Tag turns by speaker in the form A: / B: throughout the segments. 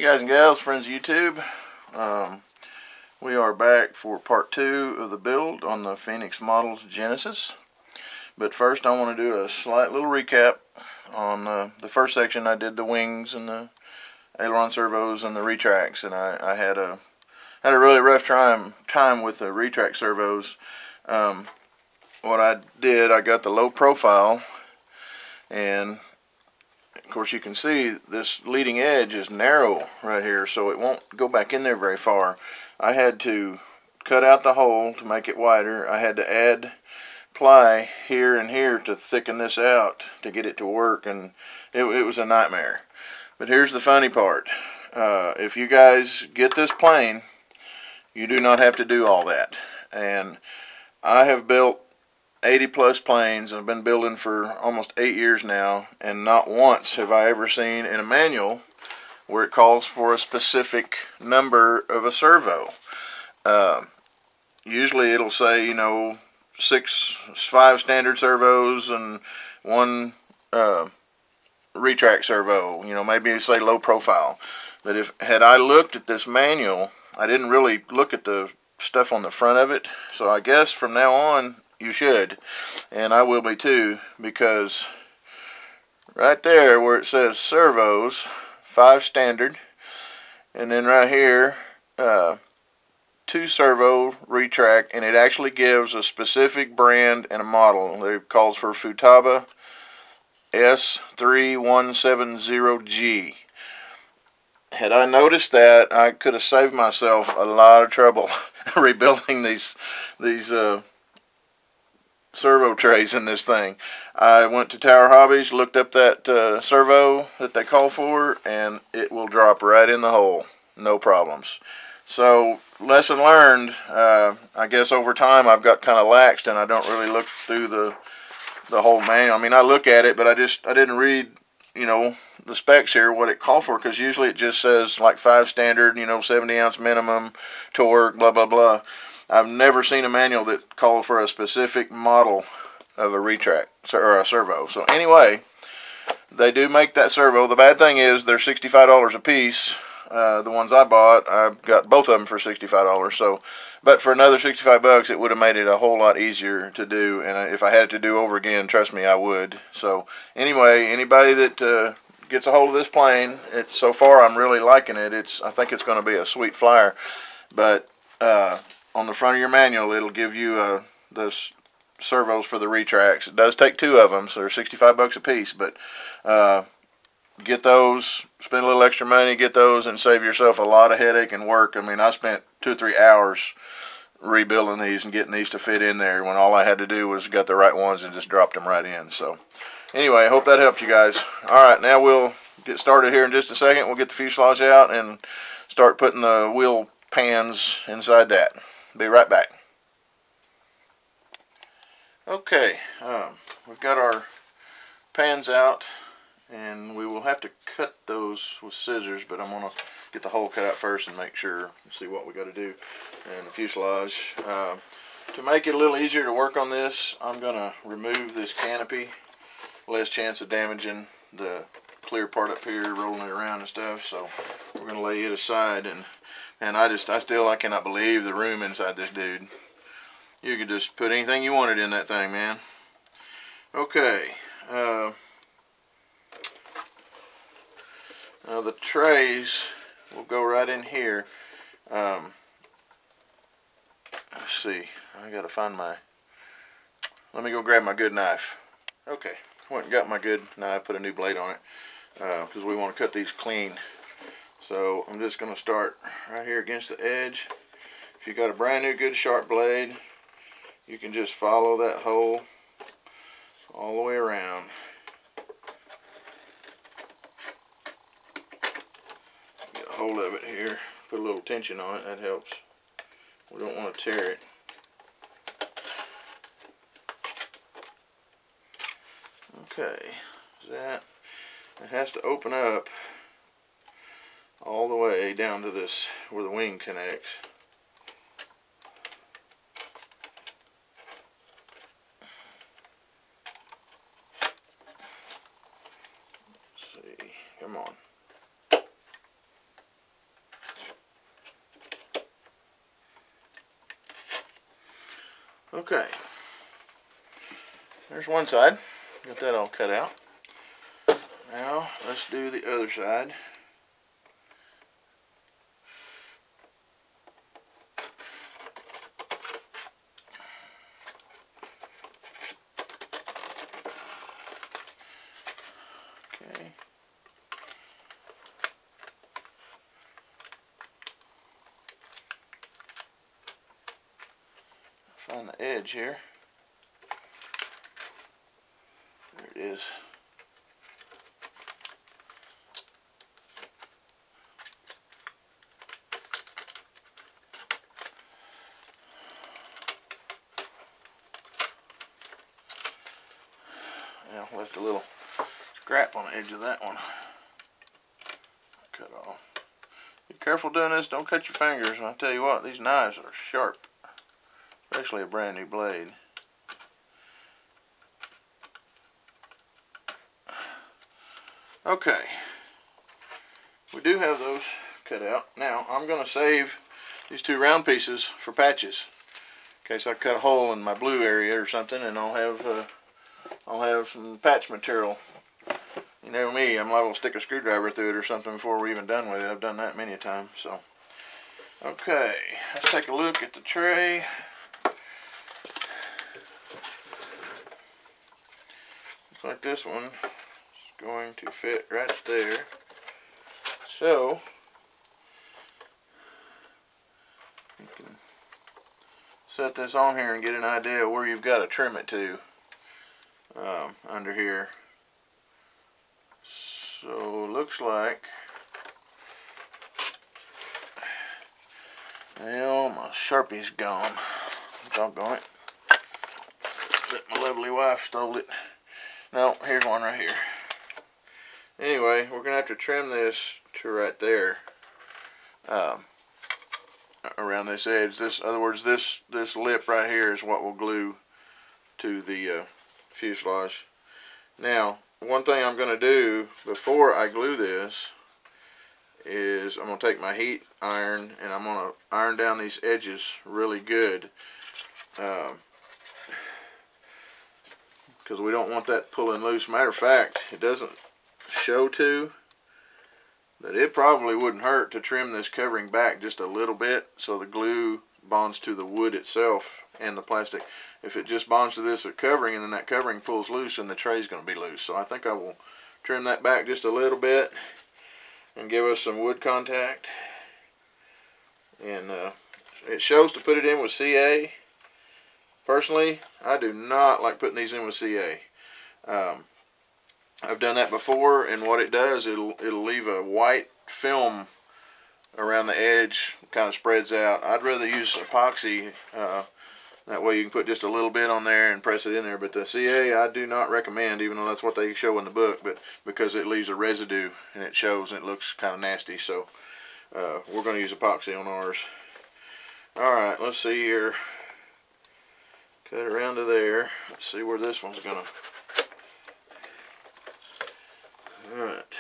A: guys and gals, friends of YouTube. We are back for part 2 of the build on the Phoenix Models Genesis. But first I want to do a slight little recap on the first section. I did the wings and the aileron servos and the retracts, and I had a really rough time with the retract servos. What I did, I got the low profile, and of course you can see this leading edge is narrow right here, so it won't go back in there very far. I had to cut out the hole to make it wider. I had to add ply here and here to thicken this out to get it to work, and it was a nightmare. But here's the funny part. If you guys get this plane, you do not have to do all that. And I have built 80 plus planes. I've been building for almost 8 years now, and not once have I ever seen in a manual where it calls for a specific number of a servo. Usually it'll say, you know, 5 standard servos and 1 retract servo. You know, maybe you say low profile. But had I looked at this manual, I didn't really look at the stuff on the front of it. So I guess from now on you should, and I will be too, because right there where it says servos, 5 standard, and then right here 2 servo retract, and it actually gives a specific brand and a model. It calls for Futaba S3170G. Had I noticed that, I could have saved myself a lot of trouble rebuilding these servo trays in this thing. I went to Tower Hobbies, looked up that servo that they call for, and it will drop right in the hole, no problems. So lesson learned. I guess over time I've got kind of laxed, and I don't really look through the whole manual. I mean, I look at it, but I didn't read, you know, the specs here, what it called for, because usually it just says like 5 standard, you know, 70 ounce minimum torque, blah blah blah. I've never seen a manual that called for a specific model of a retract or a servo. So anyway, they do make that servo. The bad thing is they're $65 a piece. The ones I bought, I got both of them for $65. So, but for another 65 bucks, it would have made it a whole lot easier to do. And if I had it to do over again, trust me, I would. So anyway, anybody that gets a hold of this plane, so far I'm really liking it. I think it's going to be a sweet flyer. But on the front of your manual, it'll give you the servos for the retracts. It does take 2 of them, so they're 65 bucks a piece. But get those, spend a little extra money, get those, and save yourself a lot of headache and work. I mean, I spent 2 or 3 hours rebuilding these and getting these to fit in there, when all I had to do was got the right ones and just dropped them right in. So anyway, I hope that helped you guys. Alright, now we'll get started here in just a second. We'll get the fuselage out and start putting the wheel pans inside that. Be right back. Okay, we've got our pans out, and we will have to cut those with scissors, but I'm going to get the hole cut out first and make sure, see what we got to do. And the fuselage. To make it a little easier to work on this, I'm going to remove this canopy. Less chance of damaging the clear part up here, rolling it around and stuff. So we're going to lay it aside, and I cannot believe the room inside this dude. You could just put anything you wanted in that thing, man. Okay. Now the trays will go right in here. Let's see. I gotta find let me go grab my good knife. Okay. Went and got my good knife, put a new blade on it, because we want to cut these clean. So I'm just going to start right here against the edge. If you got a brand new good sharp blade, you can just follow that hole all the way around. Get a hold of it here, put a little tension on it, that helps. We don't want to tear it. Okay, it has to open up all the way down to this where the wing connects. Let's see, come on. Okay, there's one side. Got that all cut out. Now let's do the other side. Okay. Find the edge here. There it is. Now left a little scrap on the edge of that one. Cut off. Be careful doing this. Don't cut your fingers. And I'll tell you what, these knives are sharp, especially a brand new blade. Okay, we do have those cut out. Now I'm going to save these two round pieces for patches, in case I cut a hole in my blue area or something, and I'll have some patch material. You know me, I'm liable to stick a screwdriver through it or something before we're even done with it. I've done that many a time. So, okay, let's take a look at the tray. Looks like this one is going to fit right there. So, you can set this on here and get an idea of where you've got to trim it to under here. So, looks like, well, my Sharpie's gone. Doggone it. Bet my lovely wife stole it. No, here's one right here. Anyway, we're going to have to trim this to right there, around this edge. In other words, this lip right here is what will glue to the fuselage. Now, one thing I'm going to do before I glue this is I'm going to take my heat iron and I'm going to iron down these edges really good, because we don't want that pulling loose. Matter of fact, it doesn't show to, but it probably wouldn't hurt to trim this covering back just a little bit so the glue bonds to the wood itself and the plastic. If it just bonds to this covering and then that covering pulls loose, and the tray's going to be loose. So I think I will trim that back just a little bit and give us some wood contact. And it shows to put it in with CA. Personally, I do not like putting these in with CA. I've done that before, and what it does, it'll leave a white film around the edge, kind of spreads out. I'd rather use epoxy. That way you can put just a little bit on there and press it in there. But the CA I do not recommend, even though that's what they show in the book, but because it leaves a residue and it shows and it looks kind of nasty. So we're going to use epoxy on ours. Alright, let's see here. Cut it around to there. Let's see where this one's going to... Alright,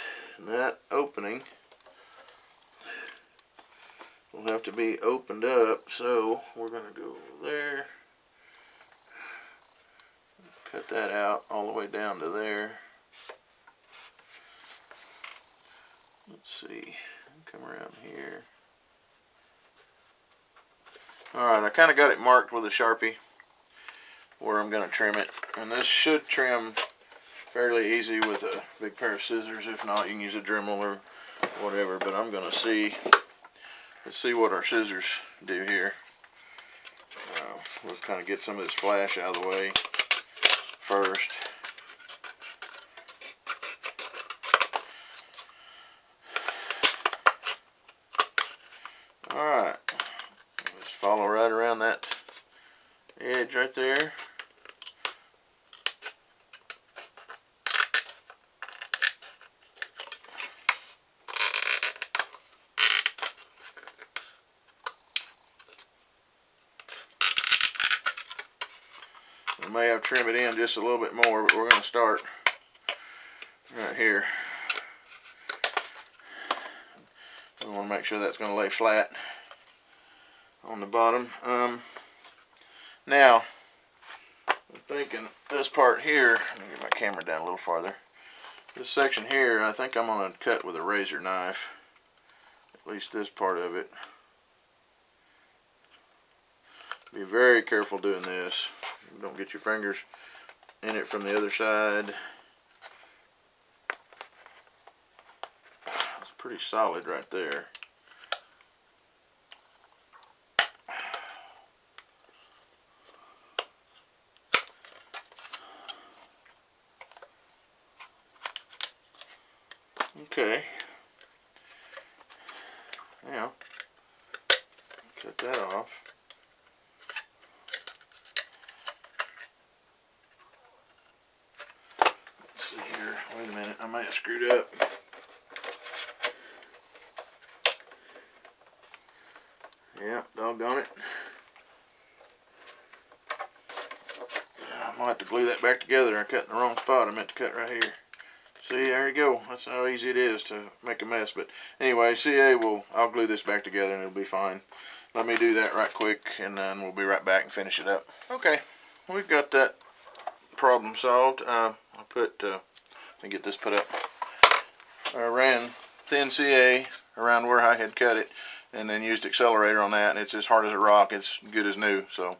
A: that opening will have to be opened up, so we're going to go there, cut that out all the way down to there. Let's see, come around here. Alright, I kind of got it marked with a Sharpie where I'm going to trim it, and this should trim fairly easy with a big pair of scissors. If not, you can use a Dremel or whatever, but I'm going to see. Let's see what our scissors do here. We'll kind of get some of this flash out of the way first. Alright, let's follow right around that edge right there. We may have to trim it in just a little bit more, but we're going to start right here. We want to make sure that's going to lay flat on the bottom. Now, thinking this part here, let me get my camera down a little farther. This section here, I think I'm going to cut with a razor knife. At least this part of it. Be very careful doing this. Don't get your fingers in it from the other side. It's pretty solid right there. Okay. Now, cut that off. Let's see here. Wait a minute. I might have screwed up. Yeah, doggone it. I might have to glue that back together. I cut in the wrong spot. I meant to cut right here. See, there you go. That's how easy it is to make a mess. But anyway, I'll glue this back together and it'll be fine. Let me do that right quick and then we'll be right back and finish it up. Okay, we've got that problem solved. Let me get this put up. I ran thin CA around where I had cut it and then used accelerator on that, and it's as hard as a rock. It's good as new, so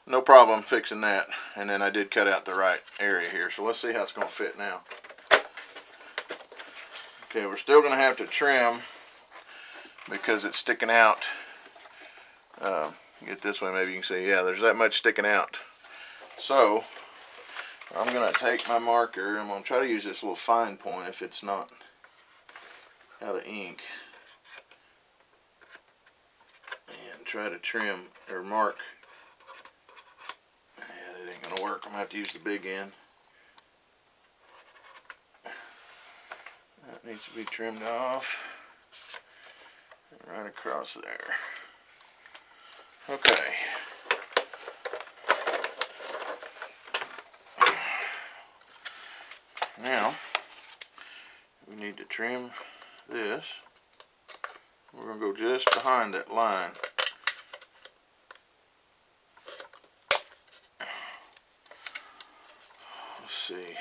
A: no problem fixing that. And then I did cut out the right area here, so let's see how it's going to fit now. Okay, we're still going to have to trim because it's sticking out. Get this way, maybe you can see, yeah, there's that much sticking out. So I'm going to take my marker. I'm going to try to use this little fine point if it's not out of ink, and try to trim or mark. Yeah, that ain't going to work. I'm going to have to use the big end. That needs to be trimmed off right across there. Okay. Now we need to trim this. We're going to go just behind that line. Let's see.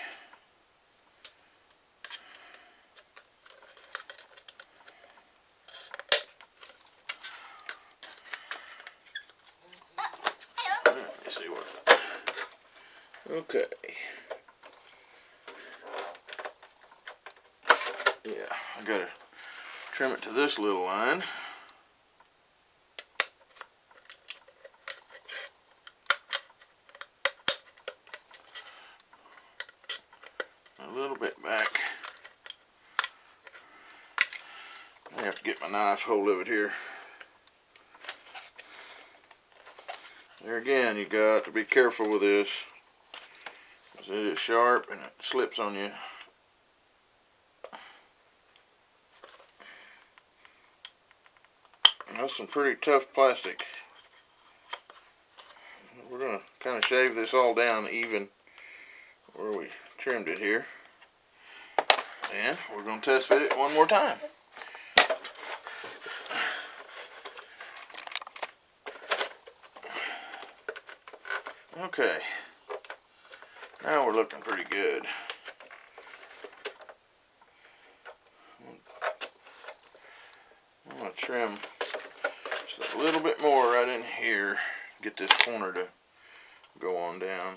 A: Okay. Yeah, I gotta trim it to this little line. A little bit back. I have to get my knife hold of it here. There again, you got to be careful with this. It is sharp and it slips on you. That's some pretty tough plastic. We're going to kind of shave this all down even where we trimmed it here. And we're going to test fit it one more time. Okay. Now we're looking pretty good. I'm going to trim just a little bit more right in here. Get this corner to go on down.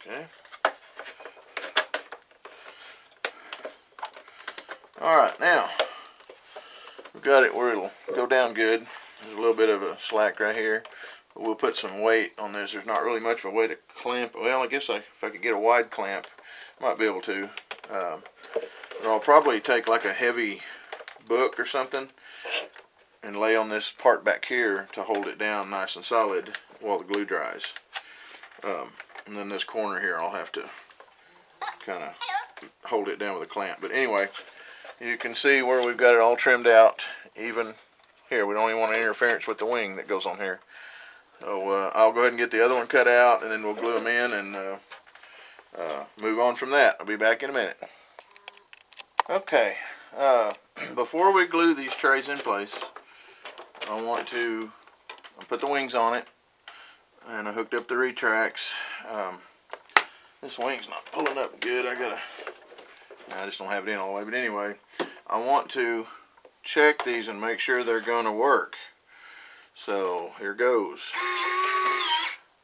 A: Okay. Alright, now we've got it where it'll go down good. There's a little bit of a slack right here, but we'll put some weight on this. There's not really much of a way to clamp. Well, I guess if I could get a wide clamp, I might be able to. But I'll probably take like a heavy book or something and lay on this part back here to hold it down nice and solid while the glue dries. And then this corner here I'll have to kind of hold it down with a clamp. But anyway, you can see where we've got it all trimmed out. Even here, we don't even want any interference with the wing that goes on here. So I'll go ahead and get the other one cut out, and then we'll glue them in and move on from that. I'll be back in a minute. Okay, before we glue these trays in place, I want to put the wings on it, and I hooked up the retracts. This wing's not pulling up good. I just don't have it in all the way, but anyway, I want to check these and make sure they're going to work. So here goes.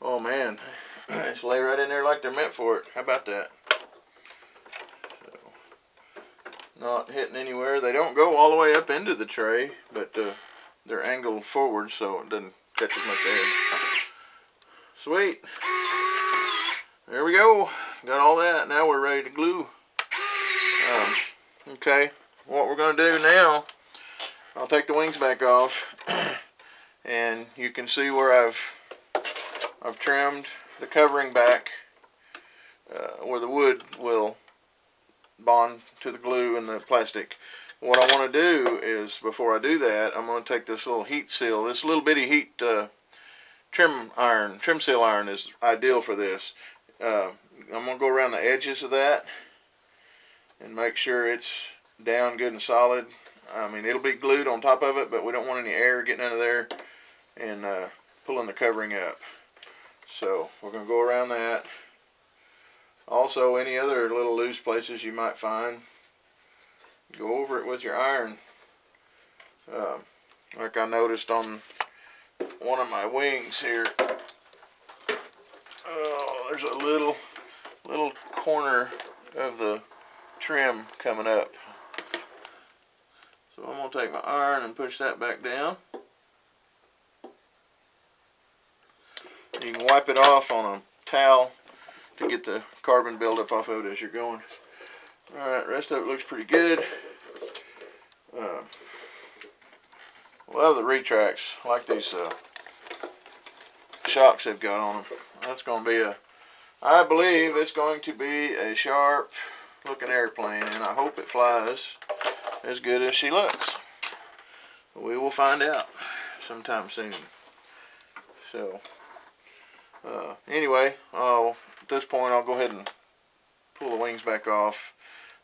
A: Oh man, just lay right in there like they're meant for it. How about that? So, not hitting anywhere. They don't go all the way up into the tray, but they're angled forward so it doesn't catch as much air. Sweet. There we go. Got all that. Now we're ready to glue. Okay, what we're going to do now, I'll take the wings back off, and you can see where I've trimmed the covering back where the wood will bond to the glue and the plastic. What I want to do is, before I do that, I'm going to take this little heat seal. This little bitty heat trim seal iron is ideal for this. I'm going to go around the edges of that and make sure it's down good and solid. I mean, it'll be glued on top of it, but we don't want any air getting under there and pulling the covering up. So we're going to go around that. Also, any other little loose places you might find, go over it with your iron. Like I noticed on one of my wings here, there's a little corner of the trim coming up. So I'm going to take my iron and push that back down. You can wipe it off on a towel to get the carbon buildup off of it as you're going. Alright, rest of it looks pretty good. Love the retracts. I like these shocks they've got on them. That's going to be I believe it's going to be a sharp looking airplane, and I hope it flies as good as she looks. We will find out sometime soon. So anyway, at this point I'll go ahead and pull the wings back off,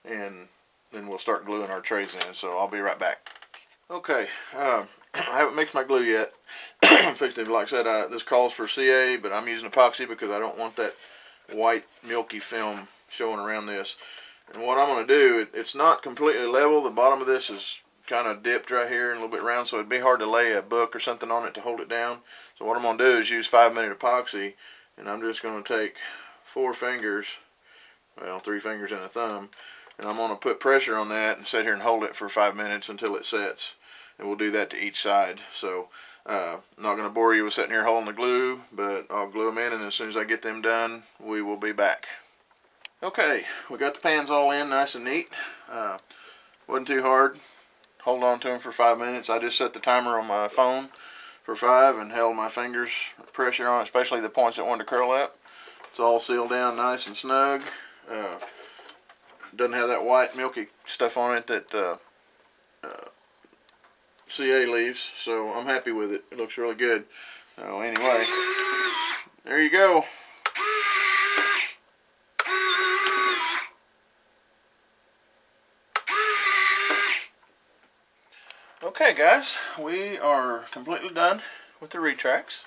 A: and then we'll start gluing our trays in. So I'll be right back. Okay, I haven't mixed my glue yet. I'm fixing it. Like I said, this calls for CA, but I'm using epoxy because I don't want that white milky film showing around this. And what I'm going to do, it's not completely level. The bottom of this is kind of dipped right here and a little bit round, so it'd be hard to lay a book or something on it to hold it down. So what I'm going to do is use 5-minute epoxy, and I'm just going to take 4 fingers, well, 3 fingers and a thumb, and I'm going to put pressure on that and sit here and hold it for 5 minutes until it sets. And we'll do that to each side. So I'm not going to bore you with sitting here holding the glue, but I'll glue them in, and as soon as I get them done, we will be back. Okay, we got the pans all in nice and neat. Wasn't too hard. Hold on to them for 5 minutes. I just set the timer on my phone for 5 and held my fingers pressure on it, especially the points that wanted to curl up. It's all sealed down nice and snug. Doesn't have that white milky stuff on it that CA leaves, so I'm happy with it. It looks really good. So anyway, there you go. Okay guys, we are completely done with the retracts.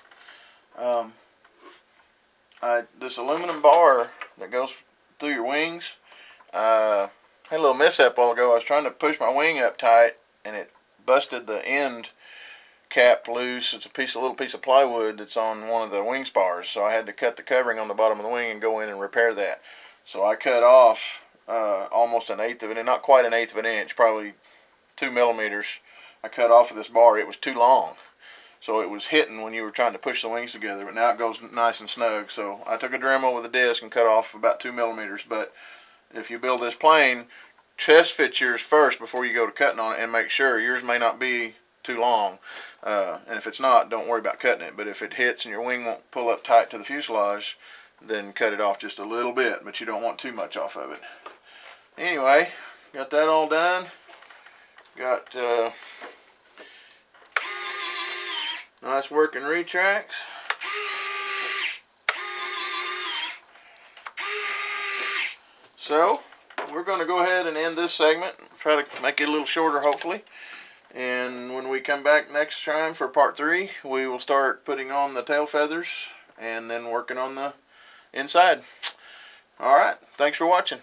A: This aluminum bar that goes through your wings, had a little mishap a while ago. I was trying to push my wing up tight, and it busted the end cap loose. It's a little piece of plywood that's on one of the wing spars, so I had to cut the covering on the bottom of the wing and go in and repair that. So I cut off almost 1/8 of it, not quite 1/8 of an inch, probably 2 millimeters. I cut off of this bar. It was too long, so it was hitting when you were trying to push the wings together, but now it goes nice and snug. So I took a Dremel with a disc and cut off about 2 millimeters. But if you build this plane, test fit yours first before you go to cutting on it, and make sure yours may not be too long. And if it's not, don't worry about cutting it. But if it hits and your wing won't pull up tight to the fuselage, then cut it off just a little bit, but you don't want too much off of it. Anyway, got that all done. Got nice working retracts. So we're going to go ahead and end this segment. Try to make it a little shorter, hopefully. And when we come back next time for part 3, we will start putting on the tail feathers and then working on the inside. Alright, thanks for watching.